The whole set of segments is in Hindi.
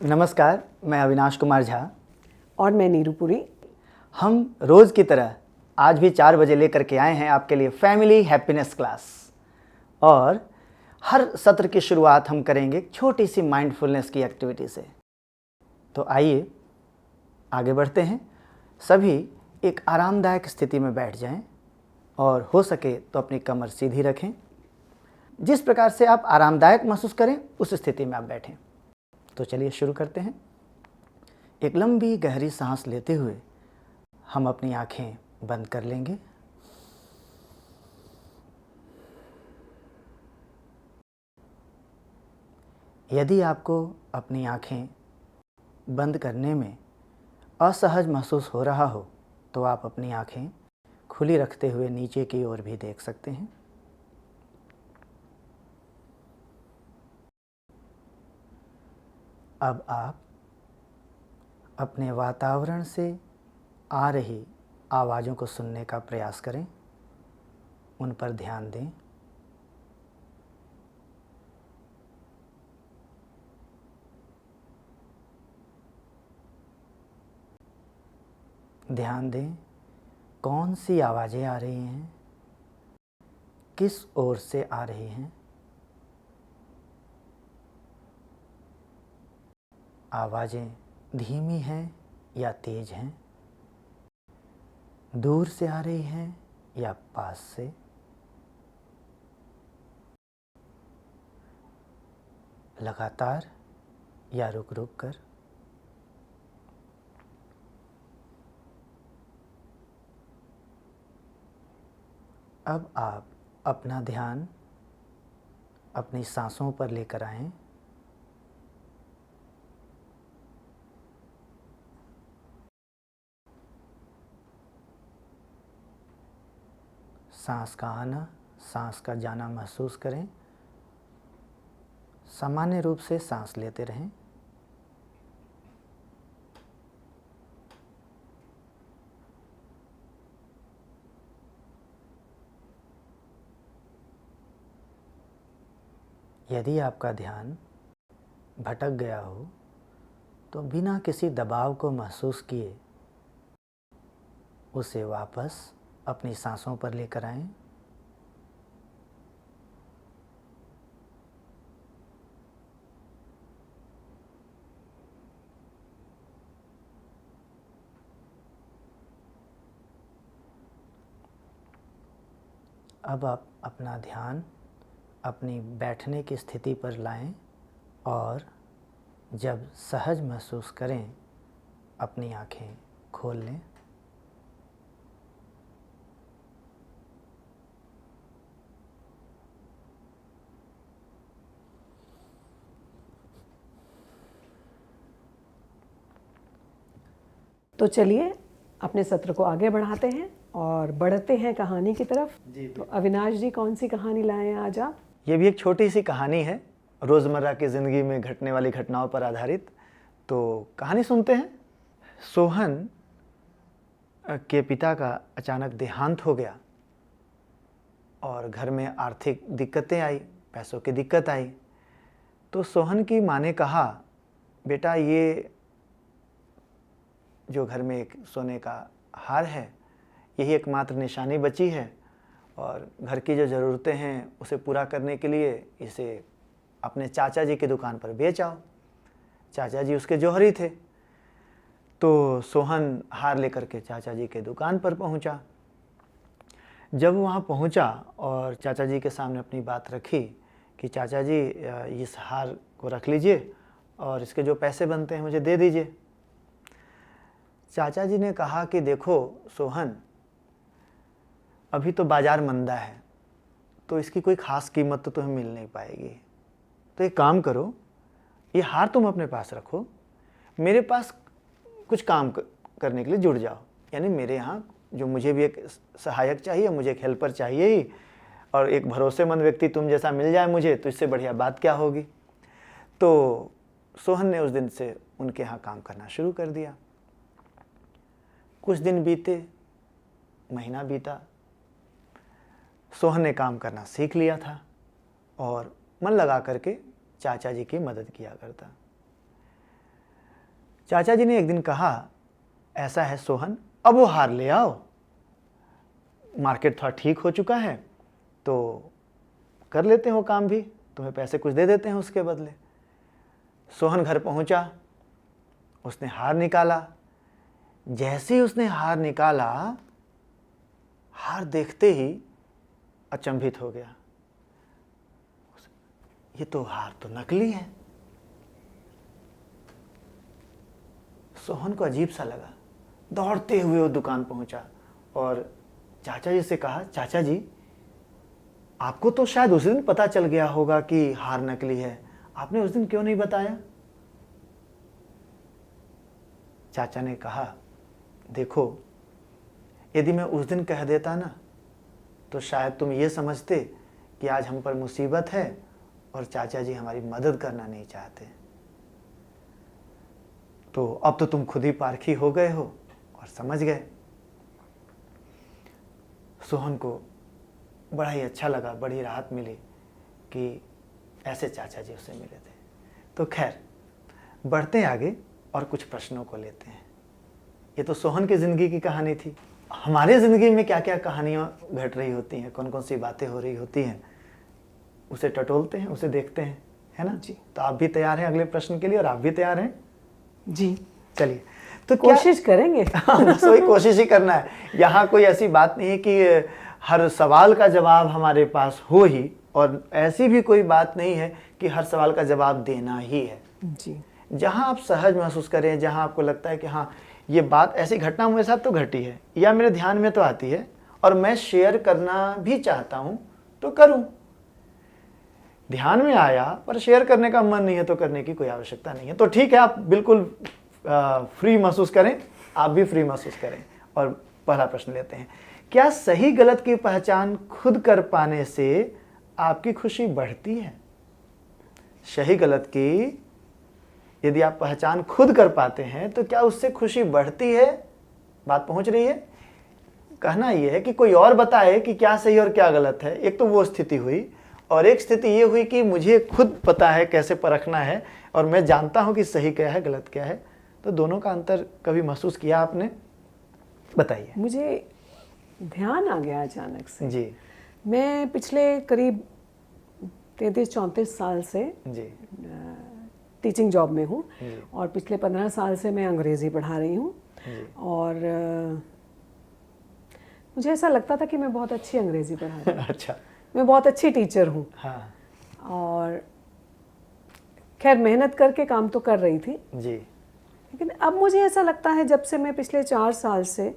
नमस्कार, मैं अविनाश कुमार झा। और मैं नीरूपुरी। हम रोज़ की तरह आज भी 4 बजे लेकर के आए हैं आपके लिए फैमिली हैप्पीनेस क्लास। और हर सत्र की शुरुआत हम करेंगे छोटी सी माइंडफुलनेस की एक्टिविटी से। तो आइए आगे बढ़ते हैं। सभी एक आरामदायक स्थिति में बैठ जाएं और हो सके तो अपनी कमर सीधी रखें। जिस प्रकार से आप आरामदायक महसूस करें उस स्थिति में आप बैठें। तो चलिए शुरू करते हैं। एक लंबी गहरी सांस लेते हुए हम अपनी आंखें बंद कर लेंगे। यदि आपको अपनी आंखें बंद करने में असहज महसूस हो रहा हो तो आप अपनी आंखें खुली रखते हुए नीचे की ओर भी देख सकते हैं। अब आप अपने वातावरण से आ रही आवाज़ों को सुनने का प्रयास करें, उन पर ध्यान दें। ध्यान दें कौन सी आवाज़ें आ रही हैं, किस ओर से आ रही हैं। आवाज़ें धीमी हैं या तेज हैं, दूर से आ रही हैं या पास से। लगातार या रुक रुक कर। अब आप अपना ध्यान अपनी सांसों पर लेकर आएं। सांस का आना, सांस का जाना महसूस करें। सामान्य रूप से सांस लेते रहें। यदि आपका ध्यान भटक गया हो तो बिना किसी दबाव को महसूस किए उसे वापस अपनी सांसों पर लेकर आएं। अब आप अपना ध्यान अपनी बैठने की स्थिति पर लाएं और जब सहज महसूस करें अपनी आंखें खोल लें। तो चलिए अपने सत्र को आगे बढ़ाते हैं और बढ़ते हैं कहानी की तरफ। तो अविनाश जी, कौन सी कहानी लाए हैं आज आप? ये भी एक छोटी सी कहानी है, रोज़मर्रा की ज़िंदगी में घटने वाली घटनाओं पर आधारित। तो कहानी सुनते हैं। सोहन के पिता का अचानक देहांत हो गया और घर में आर्थिक दिक्कतें आई, पैसों की दिक्कत आई। तो सोहन की माँ ने कहा, बेटा ये जो घर में एक सोने का हार है यही एकमात्र निशानी बची है और घर की जो ज़रूरतें हैं उसे पूरा करने के लिए इसे अपने चाचा जी की दुकान पर बेच आओ। चाचा जी उसके जौहरी थे। तो सोहन हार लेकर के चाचा जी के दुकान पर पहुंचा। जब वहां पहुंचा और चाचा जी के सामने अपनी बात रखी कि चाचा जी इस हार को रख लीजिए और इसके जो पैसे बनते हैं मुझे दे दीजिए। चाचा जी ने कहा कि देखो सोहन, अभी तो बाज़ार मंदा है तो इसकी कोई ख़ास कीमत तो तुम्हें मिल नहीं पाएगी। तो एक काम करो, ये हार तुम अपने पास रखो, मेरे पास कुछ काम करने के लिए जुड़ जाओ। यानी मेरे यहाँ जो मुझे भी एक सहायक चाहिए, मुझे एक हेल्पर चाहिए ही, और एक भरोसेमंद व्यक्ति तुम जैसा मिल जाए मुझे तो इससे बढ़िया बात क्या होगी। तो सोहन ने उस दिन से उनके यहाँ काम करना शुरू कर दिया। कुछ दिन बीते, महीना बीता, सोहन ने काम करना सीख लिया था और मन लगा करके चाचा जी की मदद किया करता। चाचा जी ने एक दिन कहा, ऐसा है सोहन, अब वो हार ले आओ, मार्केट थोड़ा ठीक हो चुका है तो कर लेते हैं वो काम भी, तुम्हें पैसे कुछ दे देते हैं उसके बदले। सोहन घर पहुंचा, उसने हार निकाला। जैसे ही उसने हार निकाला, हार देखते ही अचंभित हो गया, ये तो हार तो नकली है। सोहन को अजीब सा लगा, दौड़ते हुए वो दुकान पहुंचा और चाचा जी से कहा, चाचा जी आपको तो शायद उस दिन पता चल गया होगा कि हार नकली है, आपने उस दिन क्यों नहीं बताया? चाचा ने कहा, देखो यदि मैं उस दिन कह देता ना तो शायद तुम ये समझते कि आज हम पर मुसीबत है और चाचा जी हमारी मदद करना नहीं चाहते। तो अब तो तुम खुद ही पारखी हो गए हो और समझ गए। सोहन को बड़ा ही अच्छा लगा, बड़ी राहत मिली कि ऐसे चाचा जी उससे मिले थे। तो खैर बढ़ते हैं आगे और कुछ प्रश्नों को लेते हैं। ये तो सोहन की ज़िंदगी की कहानी थी। हमारे ज़िंदगी में क्या क्या कहानियाँ घट रही होती हैं, कौन कौन सी बातें हो रही होती हैं, उसे टटोलते हैं, उसे देखते हैं, है ना जी। तो आप भी तैयार हैं अगले प्रश्न के लिए और आप भी तैयार हैं? जी चलिए, तो कोशिश करेंगे। हाँ, बस वही कोशिश ही करना है। यहाँ कोई ऐसी बात नहीं है कि हर सवाल का जवाब हमारे पास हो ही, और ऐसी भी कोई बात नहीं है कि हर सवाल का जवाब देना ही है जी। जहाँ आप सहज महसूस करें, जहाँ आपको लगता है कि हाँ ये बात, ऐसी घटना मेरे साथ तो घटी है या मेरे ध्यान में तो आती है और मैं शेयर करना भी चाहता हूँ तो करूँ। ध्यान में आया पर शेयर करने का मन नहीं है तो करने की कोई आवश्यकता नहीं है। तो ठीक है, आप बिल्कुल फ्री महसूस करें, आप भी फ्री महसूस करें। और पहला प्रश्न लेते हैं, क्या सही गलत की पहचान खुद कर पाने से आपकी खुशी बढ़ती है? सही गलत की यदि आप पहचान खुद कर पाते हैं तो क्या उससे खुशी बढ़ती है? बात पहुंच रही है? कहना यह है कि कोई और बताए कि क्या सही और क्या गलत है। एक तो वो स्थिति हुई, और एक स्थिति ये हुई कि मुझे खुद पता है कैसे परखना है और मैं जानता हूं कि सही क्या है गलत क्या है। तो दोनों का अंतर कभी महसूस किया आपने? बताइए। मुझे ध्यान आ गया अचानक से जी। मैं पिछले करीब 33-34 साल से जी टीचिंग जॉब में हूँ और पिछले 15 साल से मैं अंग्रेज़ी पढ़ा रही हूँ। और मुझे ऐसा लगता था कि मैं बहुत अच्छी अंग्रेज़ी पढ़ा रही हूँ। अच्छा। मैं बहुत अच्छी टीचर हूँ। हाँ। और खैर मेहनत करके काम तो कर रही थी जी। लेकिन अब मुझे ऐसा लगता है, जब से मैं पिछले 4 साल से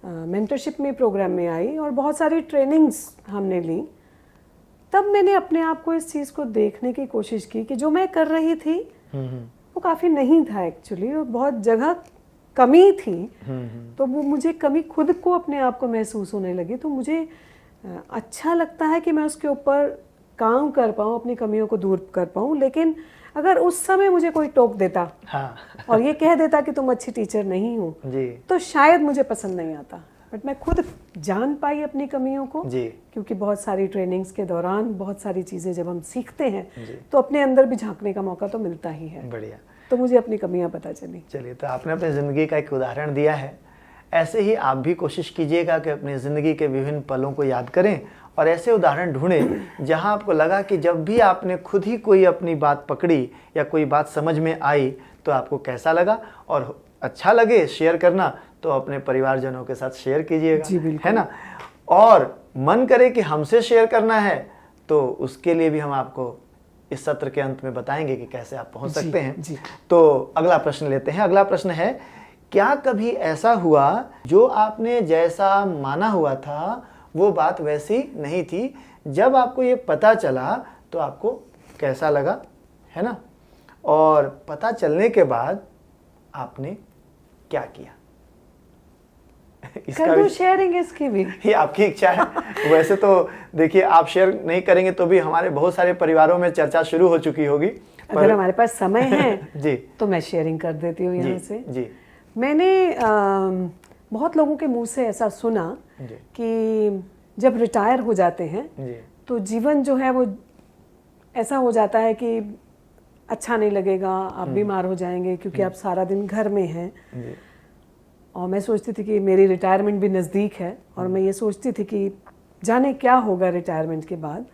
मेंटरशिप में प्रोग्राम में आई और बहुत सारी ट्रेनिंग्स हमने ली, तब मैंने अपने आप को इस चीज़ को देखने की कोशिश की कि जो मैं कर रही थी वो काफ़ी नहीं था एक्चुअली, और बहुत जगह कमी थी। तो वो मुझे कमी खुद को अपने आप को महसूस होने लगी। तो मुझे अच्छा लगता है कि मैं उसके ऊपर काम कर पाऊँ, अपनी कमियों को दूर कर पाऊँ। लेकिन अगर उस समय मुझे कोई टोक देता हाँ। और ये कह देता कि तुम अच्छी टीचर नहीं हो जी। तो शायद मुझे पसंद नहीं आता। बट मैं खुद जान पाई अपनी कमियों को जी। क्योंकि बहुत सारी ट्रेनिंग्स के दौरान बहुत सारी चीज़ें जब हम सीखते हैं तो अपने अंदर भी झांकने का मौका तो मिलता ही है। बढ़िया। तो मुझे अपनी कमियां पता चली। चलिए, तो आपने अपनी ज़िंदगी का एक उदाहरण दिया है। ऐसे ही आप भी कोशिश कीजिएगा कि अपनी ज़िंदगी के विभिन्न पलों को याद करें और ऐसे उदाहरण ढूंढें जहां आपको लगा कि जब भी आपने खुद ही कोई अपनी बात पकड़ी या कोई बात समझ में आई तो आपको कैसा लगा, और अच्छा लगे शेयर करना तो अपने परिवारजनों के साथ शेयर कीजिएगा, है ना। और मन करे कि हमसे शेयर करना है तो उसके लिए भी हम आपको इस सत्र के अंत में बताएंगे कि कैसे आप पहुंच सकते हैं। जी। तो अगला प्रश्न लेते हैं। अगला प्रश्न है, क्या कभी ऐसा हुआ जो आपने जैसा माना हुआ था वो बात वैसी नहीं थी, जब आपको ये पता चला तो आपको कैसा लगा, है ना, और पता चलने के बाद आपने क्या किया? कर दूं शेयरिंग इसकी भी? ये आपकी इच्छा है। वैसे तो देखिए, आप शेयर नहीं करेंगे तो भी हमारे बहुत सारे परिवारों में चर्चा शुरू हो चुकी होगी। अगर हमारे पास समय है जी तो मैं शेयरिंग कर देती हूँ यहाँ से। जी। मैंने बहुत लोगों के मुंह से ऐसा सुना कि जब रिटायर हो जाते हैं तो जीवन जो है वो ऐसा हो जाता है कि अच्छा नहीं लगेगा, आप बीमार हो जाएंगे क्योंकि आप सारा दिन घर में हैं। जी। और मैं सोचती थी कि मेरी रिटायरमेंट भी नज़दीक है और मैं ये सोचती थी कि जाने क्या होगा रिटायरमेंट के बाद।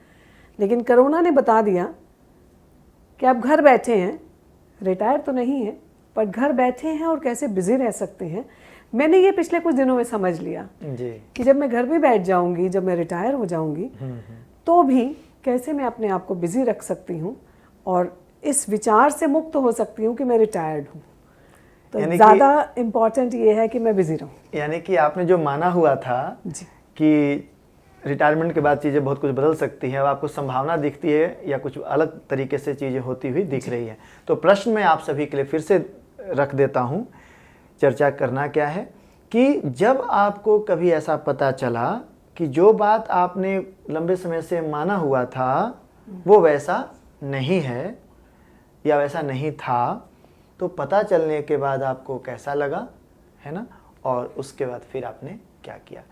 लेकिन कोरोना ने बता दिया कि आप घर बैठे हैं, रिटायर तो नहीं है पर घर बैठे हैं और कैसे बिजी रह सकते हैं। मैंने ये पिछले कुछ दिनों में समझ लिया जी। कि जब मैं घर भी बैठ जाऊंगी, जब मैं रिटायर हो जाऊंगी, तो भी कैसे मैं अपने आप को बिजी रख सकती हूँ और इस विचार से मुक्त हो सकती हूँ कि मैं रिटायर्ड हूँ। तो ज़्यादा इम्पॉर्टेंट ये है कि मैं बिजी रहूँ। यानी कि आपने जो माना हुआ था जी। कि रिटायरमेंट के बाद चीज़ें बहुत कुछ बदल सकती हैं, अब आपको संभावना दिखती है या कुछ अलग तरीके से चीज़ें होती हुई दिख रही हैं। तो प्रश्न मैं आप सभी के लिए फिर से रख देता हूँ, चर्चा करना क्या है कि जब आपको कभी ऐसा पता चला कि जो बात आपने लंबे समय से माना हुआ था वो वैसा नहीं है या वैसा नहीं था, तो पता चलने के बाद आपको कैसा लगा, है ना, और उसके बाद फिर आपने क्या किया।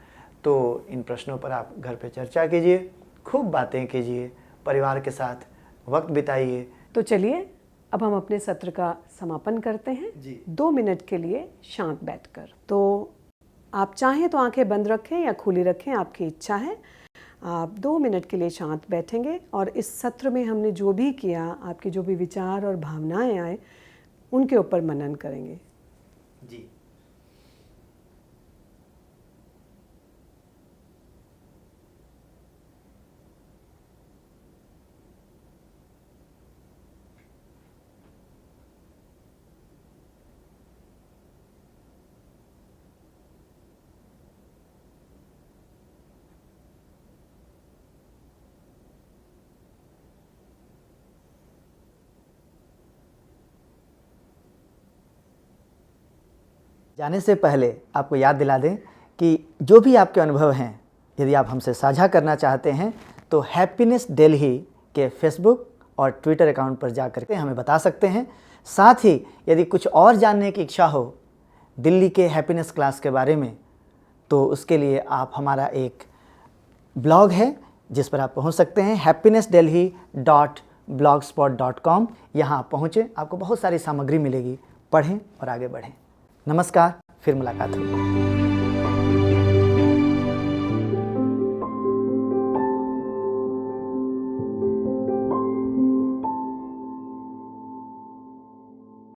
तो इन प्रश्नों पर आप घर पे चर्चा कीजिए, खूब बातें कीजिए, परिवार के साथ वक्त बिताइए। तो चलिए अब हम अपने सत्र का समापन करते हैं जी। 2 मिनट के लिए शांत बैठकर। तो आप चाहें तो आंखें बंद रखें या खुली रखें, आपकी इच्छा है। आप 2 मिनट के लिए शांत बैठेंगे और इस सत्र में हमने जो भी किया, आपके जो भी विचार और भावनाएं आए, उनके ऊपर मनन करेंगे। जी। जाने से पहले आपको याद दिला दें कि जो भी आपके अनुभव हैं, यदि आप हमसे साझा करना चाहते हैं तो हैप्पीनेस दिल्ली के फेसबुक और ट्विटर अकाउंट पर जा करके हमें बता सकते हैं। साथ ही यदि कुछ और जानने की इच्छा हो दिल्ली के हैप्पीनेस क्लास के बारे में, तो उसके लिए आप हमारा एक ब्लॉग है जिस पर आप पहुंच सकते हैं, happinessdelhi.blogspot.com। यहाँ पहुँचें, आपको बहुत सारी सामग्री मिलेगी, पढ़ें और आगे बढ़ें। नमस्कार, फिर मुलाकात होगी।